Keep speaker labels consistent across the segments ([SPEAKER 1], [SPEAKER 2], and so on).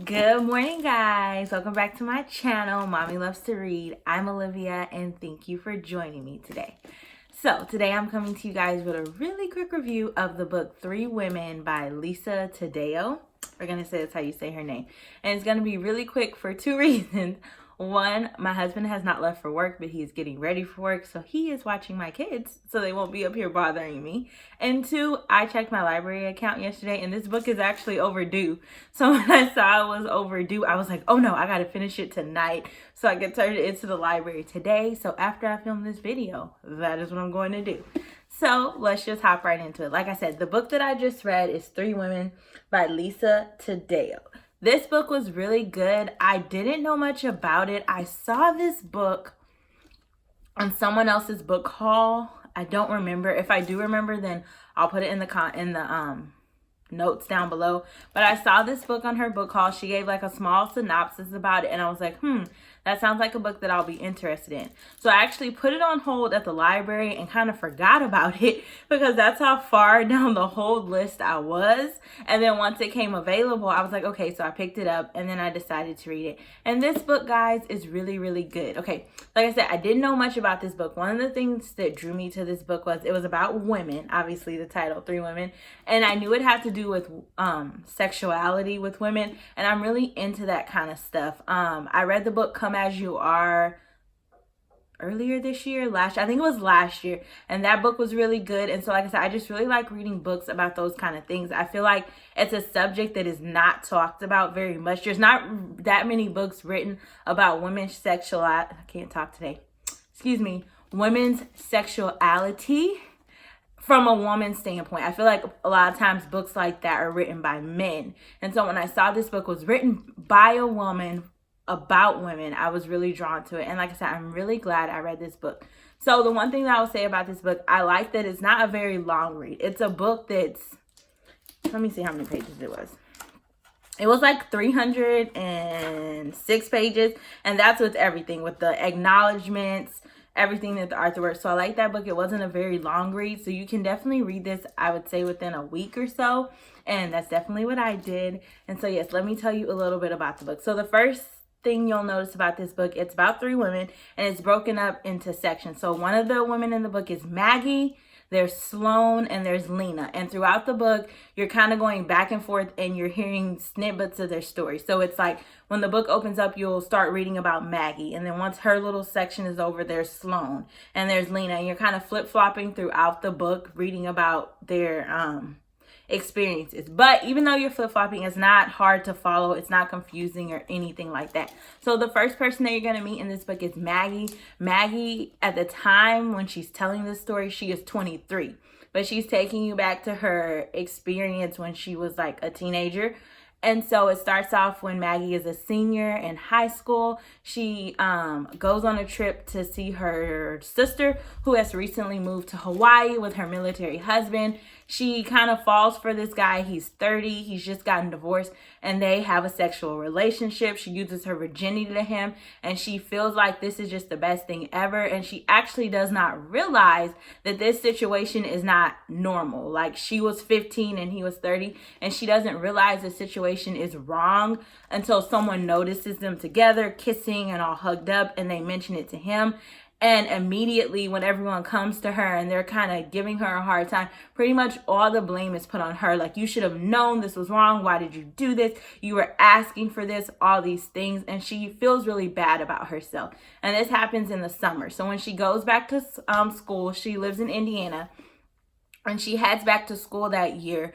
[SPEAKER 1] Good morning, guys. Welcome back to my channel, Mommy Loves to Read. I'm Olivia, and thank you for joining me today. So today I'm coming to you guys with a really quick review of the book Three Women by Lisa Taddeo. We're going to say that's how you say her name. And it's going to be really quick for two reasons. One, my husband has not left for work, but he's getting ready for work, so he is watching my kids, so they won't be up here bothering me. And two, I checked my library account yesterday, and this book is actually overdue. So when I saw it was overdue, I was like, oh no, I gotta finish it tonight so I can turn it into the library today. So after I film this video, that is what I'm going to do. So let's just hop right into it. Like I said, the book that I just read is Three Women by Lisa Taddeo. This book was really good. I didn't know much about it. I saw this book on someone else's book haul. I don't remember. If I do remember, then I'll put it in the notes down below. But I saw this book on her book haul. She gave like a small synopsis about it, and I was like, that sounds like a book that I'll be interested in. So I actually put it on hold at the library and kind of forgot about it because that's how far down the hold list I was. And then once it came available, I was like, okay, so I picked it up and then I decided to read it. And this book, guys, is really, really good. Okay, like I said, I didn't know much about this book. One of the things that drew me to this book was it was about women, obviously the title, Three Women. And I knew it had to do with sexuality with women. And I'm really into that kind of stuff. I read the book Come As You Are earlier this year, I think it was last year, and that book was really good. And so like I said, I just really like reading books about those kind of things. I feel like it's a subject that is not talked about very much. There's not that many books written about women's sexuality. I can't talk today. Excuse me. Women's sexuality from a woman's standpoint. I feel like a lot of times books like that are written by men. And so when I saw this book was written by a woman about women, I was really drawn to it. And like I said, I'm really glad I read this book. So the one thing that I will say about this book, I like that it's not a very long read. It's a book that's, let me see how many pages it was. It was like 306 pages. And that's with everything, with the acknowledgments, everything that the author wrote. So I like that book. It wasn't a very long read. So you can definitely read this, I would say, within a week or so. And that's definitely what I did. And so yes, let me tell you a little bit about the book. So the first thing you'll notice about this book, it's about three women and it's broken up into sections. So one of the women in the book is Maggie, there's Sloan, and there's Lena. And throughout the book, you're kind of going back and forth and you're hearing snippets of their story. So it's like when the book opens up, you'll start reading about Maggie. And then once her little section is over, there's Sloan and there's Lena. And you're kind of flip-flopping throughout the book, reading about their experiences. But even though you're flip-flopping, it's not hard to follow. It's not confusing or anything like that. So the first person that you're going to meet in this book is Maggie. Maggie, at the time when she's telling this story, she is 23. But she's taking you back to her experience when she was like a teenager. And so it starts off when Maggie is a senior in high school. She goes on a trip to see her sister who has recently moved to Hawaii with her military husband. She kind of falls for this guy. He's 30. He's just gotten divorced and they have a sexual relationship. She uses her virginity to him and she feels like this is just the best thing ever. And she actually does not realize that this situation is not normal. Like she was 15 and he was 30 and she doesn't realize the situation is wrong until someone notices them together, kissing and all hugged up, and they mention it to him. And immediately when everyone comes to her and they're kind of giving her a hard time, pretty much all the blame is put on her. Like, you should have known this was wrong. Why did you do this? You were asking for this, all these things. And she feels really bad about herself. And this happens in the summer. So when she goes back to school, she lives in Indiana, and she heads back to school that year.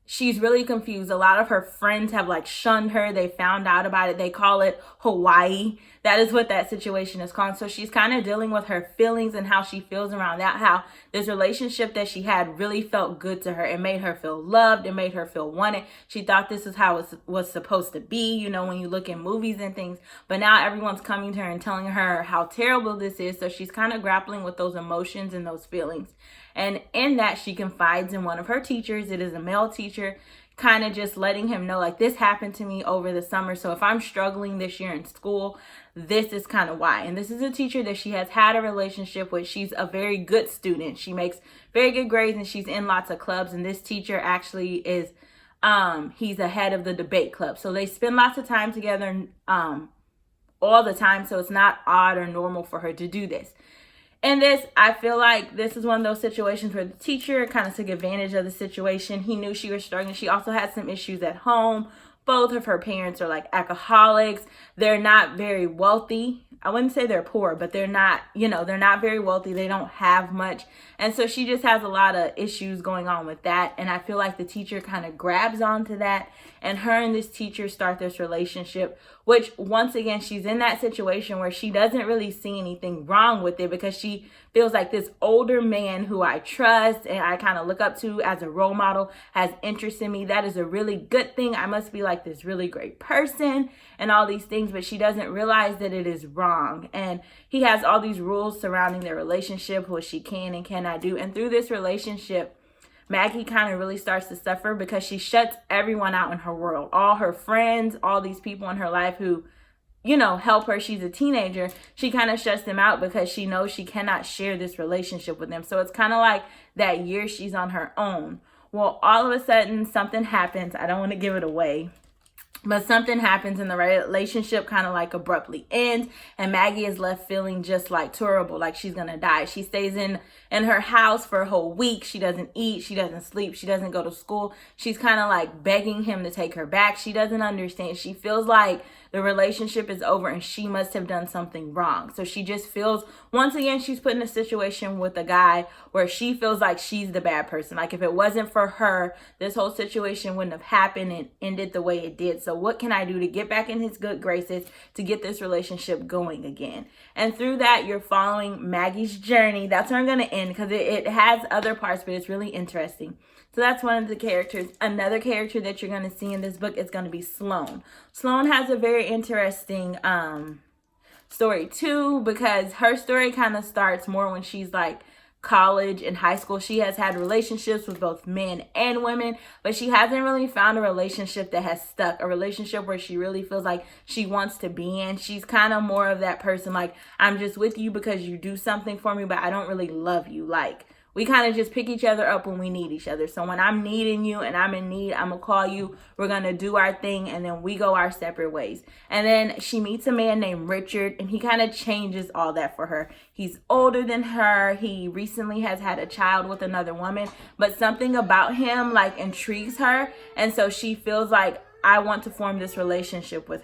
[SPEAKER 1] She's really confused. A lot of her friends have like shunned her. They found out about it. They call it Hawaii. That is what that situation is called. So she's kind of dealing with her feelings and how she feels around that, how this relationship that she had really felt good to her. It made her feel loved. It made her feel wanted. She thought this is how it was supposed to be, you know, when you look in movies and things. But now everyone's coming to her and telling her how terrible this is. So she's kind of grappling with those emotions and those feelings. And in that, she confides in one of her teachers. It is a male teacher, kind of just letting him know, like, this happened to me over the summer. So if I'm struggling this year in school, this is kind of why. And this is a teacher that she has had a relationship with. She's a very good student. She makes very good grades and she's in lots of clubs. And this teacher actually is He's a head of the debate club. So they spend lots of time together all the time. So it's not odd or normal for her to do this. And this, I feel like this is one of those situations where the teacher kind of took advantage of the situation. He knew she was struggling. She also had some issues at home. Both of her parents are like alcoholics. They're not very wealthy. I wouldn't say they're poor, but they're not, they're not very wealthy. They don't have much. And so she just has a lot of issues going on with that. And I feel like the teacher kind of grabs onto that. And her and this teacher start this relationship, which once again, she's in that situation where she doesn't really see anything wrong with it because she feels like this older man who I trust and I kind of look up to as a role model has interest in me. That is a really good thing. I must be like this really great person and all these things, but she doesn't realize that it is wrong. And he has all these rules surrounding their relationship, what she can and cannot do. And through this relationship, Maggie kind of really starts to suffer because she shuts everyone out in her world. All her friends, all these people in her life who, help her. She's a teenager. She kind of shuts them out because she knows she cannot share this relationship with them. So it's kind of like that year she's on her own. Well, all of a sudden something happens. I don't want to give it away. But something happens and the relationship kind of like abruptly ends. And Maggie is left feeling just like terrible, like she's going to die. She stays in her house for a whole week. She doesn't eat. She doesn't sleep. She doesn't go to school. She's kind of like begging him to take her back. She doesn't understand. She feels like the relationship is over and she must have done something wrong. So she just feels, once again, she's put in a situation with a guy where she feels like she's the bad person. Like if it wasn't for her, this whole situation wouldn't have happened and ended the way it did. So what can I do to get back in his good graces, to get this relationship going again? And through that, you're following Maggie's journey. That's where I'm going to end because it has other parts, but it's really interesting. So that's one of the characters. Another character that you're going to see in this book is going to be Sloane. Sloane has a very interesting story too, because her story kind of starts more when she's like college and high school. She has had relationships with both men and women, but she hasn't really found a relationship that has stuck, a relationship where she really feels like she wants to be in. She's kind of more of that person like, I'm just with you because you do something for me, but I don't really love you. Like, we kind of just pick each other up when we need each other. So when I'm needing you and I'm in need, I'm going to call you. We're going to do our thing and then we go our separate ways. And then she meets a man named Richard and he kind of changes all that for her. He's older than her. He recently has had a child with another woman, but something about him like intrigues her. And so she feels like, I want to form this relationship with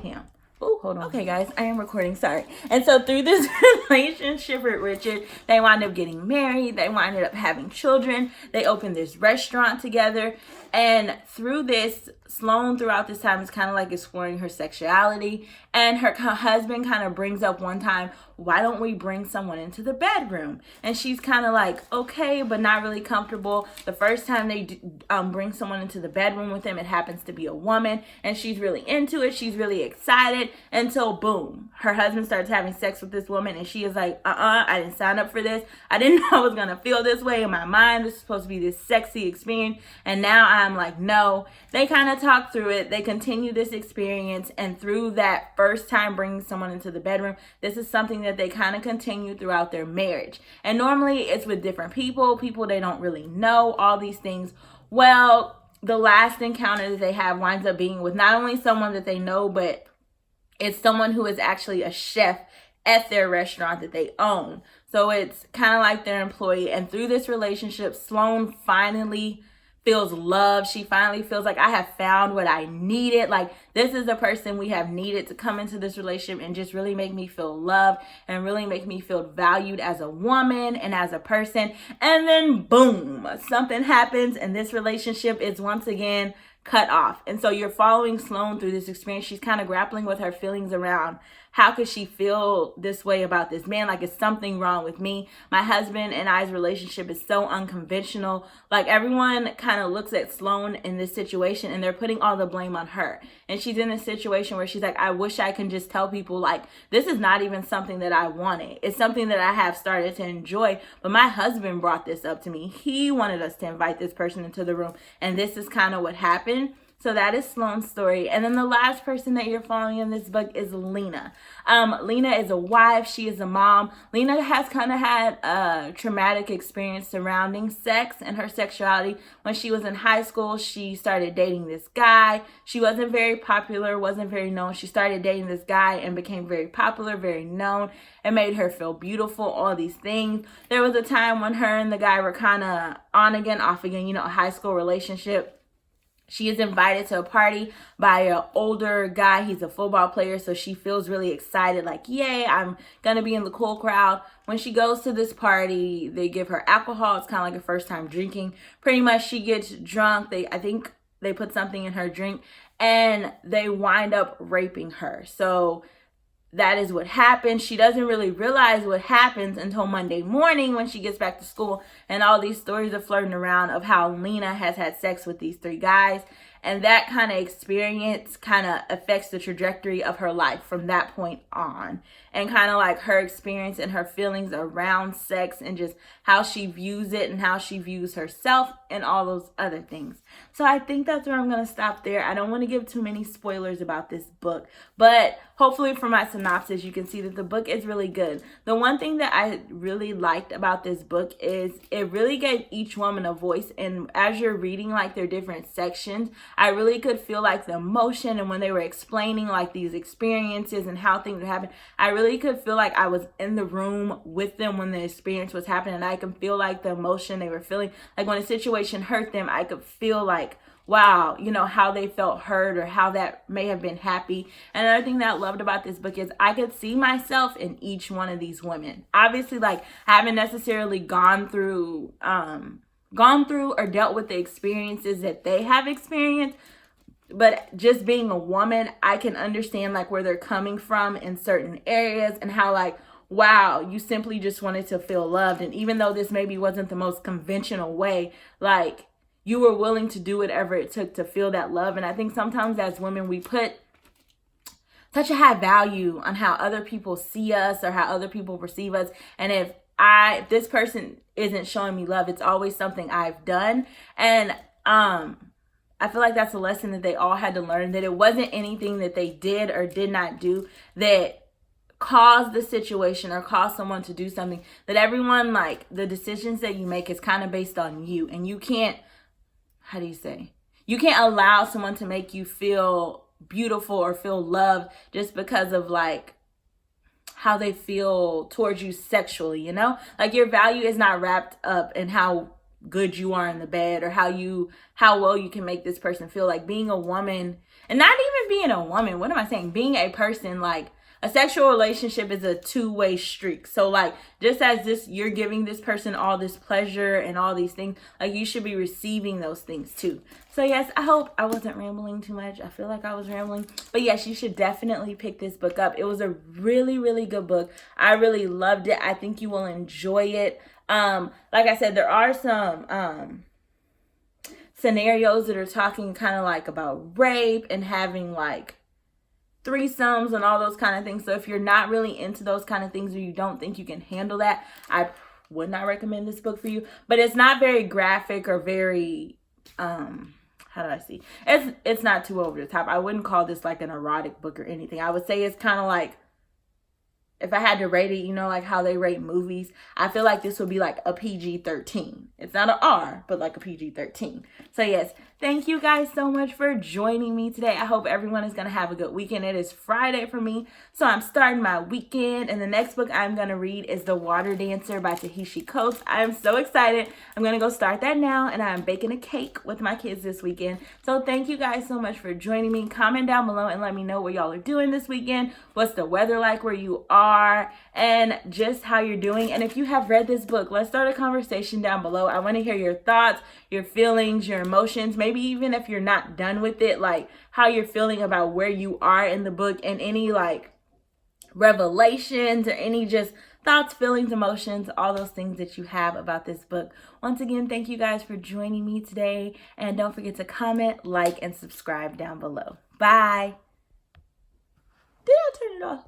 [SPEAKER 1] him. Oh, hold on. Okay, guys, I am recording. Sorry. And so through this relationship with Richard, they wind up getting married. They wind up having children. They opened this restaurant together. And through this, Sloane throughout this time is kind of like exploring her sexuality. And her husband kind of brings up one time, why don't we bring someone into the bedroom? And she's kind of like, okay, but not really comfortable. The first time they bring someone into the bedroom with them, it happens to be a woman. And she's really into it. She's really excited until boom, her husband starts having sex with this woman. And she is like, I didn't sign up for this. I didn't know I was going to feel this way in my mind. This is supposed to be this sexy experience. And now I'm like, no. They kind of talk through it. They continue this experience. And through that first time bringing someone into the bedroom, this is something that they kind of continue throughout their marriage. And normally it's with different people they don't really know, all these things. Well, the last encounter that they have winds up being with not only someone that they know, but it's someone who is actually a chef at their restaurant that they own. So it's kind of like their employee. And through this relationship, Sloane finally feels loved. She finally feels like I have found what I needed. Like this is the person we have needed to come into this relationship and just really make me feel loved and really make me feel valued as a woman and as a person. And then boom, something happens and this relationship is once again cut off. And so you're following Sloane through this experience. She's kind of grappling with her feelings around how could she feel this way about this man? Like, is something wrong with me? My husband and I's relationship is so unconventional. Like, everyone kind of looks at Sloane in this situation and they're putting all the blame on her. And she's in a situation where she's like, I wish I can just tell people, like, this is not even something that I wanted. It's something that I have started to enjoy. But my husband brought this up to me. He wanted us to invite this person into the room. And this is kind of what happened. So that is Sloane's story. And then the last person that you're following in this book is Lena. Lena is a wife. She is a mom. Lena has kind of had a traumatic experience surrounding sex and her sexuality. When she was in high school, she started dating this guy. She wasn't very popular, wasn't very known. She started dating this guy and became very popular, very known. It made her feel beautiful, all these things. There was a time when her and the guy were kind of on again, off again, a high school relationship. She is invited to a party by an older guy. He's a football player, so she feels really excited, like, yay, I'm going to be in the cool crowd. When she goes to this party, they give her alcohol. It's kind of like a first time drinking. Pretty much she gets drunk. I think they put something in her drink, and they wind up raping her. So that is what happened. She doesn't really realize what happens until Monday morning when she gets back to school, and all these stories are floating around of how Lena has had sex with these 3 guys. And that kind of experience kind of affects the trajectory of her life from that point on. And kind of like her experience and her feelings around sex and just how she views it and how she views herself and all those other things. So I think that's where I'm going to stop there. I don't want to give too many spoilers about this book, but hopefully from my synopsis, you can see that the book is really good. The one thing that I really liked about this book is it really gave each woman a voice. And as you're reading like their different sections, I really could feel like the emotion, and when they were explaining like these experiences and how things would happen, I really could feel like I was in the room with them when the experience was happening. And I can feel like the emotion they were feeling. Like when a situation hurt them, I could feel like, wow, how they felt hurt or how that may have been happy. And another thing that I loved about this book is I could see myself in each one of these women. Obviously, like, I haven't necessarily gone through or dealt with the experiences that they have experienced, but just being a woman, I can understand like where they're coming from in certain areas and how like, wow, you simply just wanted to feel loved. And even though this maybe wasn't the most conventional way, like, you were willing to do whatever it took to feel that love. And I think sometimes as women, we put such a high value on how other people see us or how other people perceive us. And if this person isn't showing me love, it's always something I've done. And I feel like that's a lesson that they all had to learn, that it wasn't anything that they did or did not do that caused the situation or caused someone to do something. That everyone, like, the decisions that you make is kind of based on you. And you can't, you can't allow someone to make you feel beautiful or feel loved just because of like how they feel towards you sexually, like your value is not wrapped up in how good you are in the bed or how well you can make this person feel. Like being a woman, and not even being a woman, what am I saying? Being a person, like a sexual relationship is a two-way streak. So like, just as you're giving this person all this pleasure and all these things, like you should be receiving those things too. So yes, I hope I wasn't rambling too much. I feel like I was rambling, but yes, you should definitely pick this book up. It was a really, really good book. I really loved it. I think you will enjoy it. Like I said, there are some scenarios that are talking kind of like about rape and having like threesomes and all those kind of things. So if you're not really into those kind of things or you don't think you can handle that, I would not recommend this book for you. But it's not very graphic or very it's not too over the top. I wouldn't call this like an erotic book or anything. I would say it's kind of like, if I had to rate it, like how they rate movies, I feel like this would be like a PG-13. It's not an R, but like a PG-13. So yes, thank you guys so much for joining me today. I hope everyone is going to have a good weekend. It is Friday for me, so I'm starting my weekend. And the next book I'm going to read is The Water Dancer by Tahishi Coates. I am so excited. I'm going to go start that now, and I'm baking a cake with my kids this weekend. So thank you guys so much for joining me. Comment down below and let me know what y'all are doing this weekend. What's the weather like where you are, and just how you're doing. And if you have read this book, let's start a conversation down below. I want to hear your thoughts, your feelings, your emotions, maybe even if you're not done with it, like how you're feeling about where you are in the book, and any like revelations or any just thoughts, feelings, emotions, all those things that you have about this book. Once again, thank you guys for joining me today, and don't forget to comment, like, and subscribe down below. Bye. Did I turn it off?